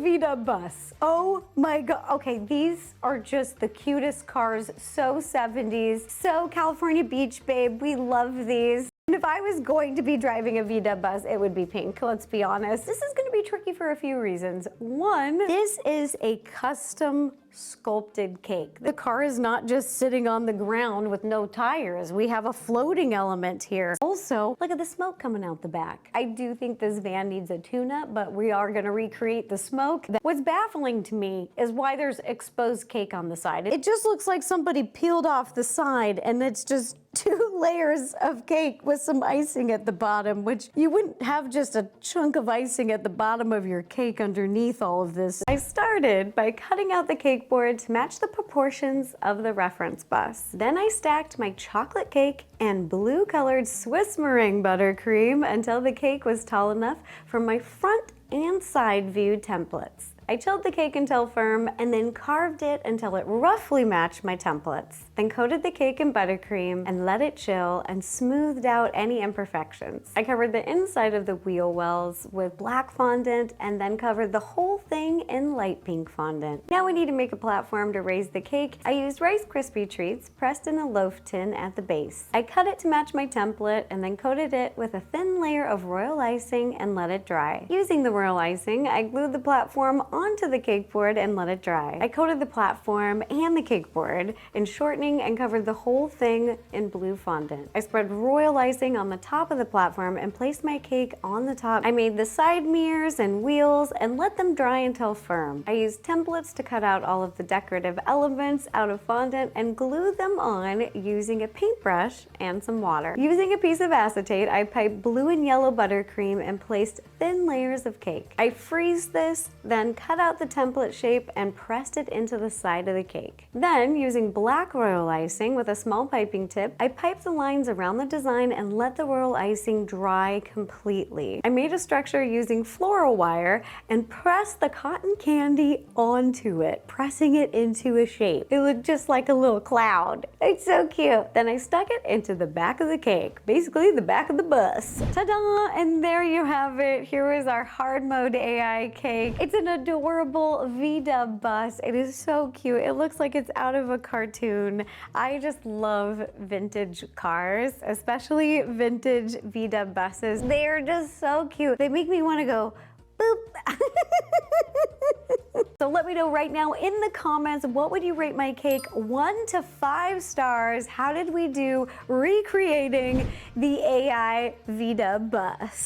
VW bus. Oh my God. Okay, these are just the cutest cars. So 70s, so California Beach babe. We love these. And if I was going to be driving a VW bus, it would be pink, let's be honest. This is gonna be tricky for a few reasons. One, this is a custom sculpted cake. The car is not just sitting on the ground with no tires. We have a floating element here. Also, look at the smoke coming out the back. I do think this van needs a tune-up, but we are gonna recreate the smoke. What's baffling to me is why there's exposed cake on the side. It just looks like somebody peeled off the side and it's just 2 layers of cake with some icing at the bottom, which you wouldn't have just a chunk of icing at the bottom of your cake underneath all of this. I started by cutting out the cake board to match the proportions of the reference bus. Then I stacked my chocolate cake and blue colored Swiss meringue buttercream until the cake was tall enough for my front and side view templates. I chilled the cake until firm and then carved it until it roughly matched my templates. Then coated the cake in buttercream and let it chill and smoothed out any imperfections. I covered the inside of the wheel wells with black fondant and then covered the whole thing in light pink fondant. Now we need to make a platform to raise the cake. I used Rice Krispie treats pressed in a loaf tin at the base. I cut it to match my template and then coated it with a thin layer of royal icing and let it dry. Using the royal icing, I glued the platform onto the cake board and let it dry. I coated the platform and the cake board in shortening and covered the whole thing in blue fondant. I spread royal icing on the top of the platform and placed my cake on the top. I made the side mirrors and wheels and let them dry until firm. I used templates to cut out all of the decorative elements out of fondant and glue them on using a paintbrush and some water. Using a piece of acetate, I piped blue and yellow buttercream and placed thin layers of cake. I freezed this, then cut out the template shape and pressed it into the side of the cake. Then, using black royal icing with a small piping tip, I piped the lines around the design and let the royal icing dry completely. I made a structure using floral wire and pressed the cotton candy onto it, pressing it into a shape. It looked just like a little cloud. It's so cute. Then I stuck it into the back of the cake, basically the back of the bus. Ta-da! And there you have it. Here is our hard mode AI cake. It's an adorable VW bus. It is so cute. It looks like it's out of a cartoon. I just love vintage cars, especially vintage VW buses. They are just so cute. They make me want to go boop. So let me know right now in the comments, what would you rate my cake? 1 to 5 stars. How did we do recreating the AI VW bus?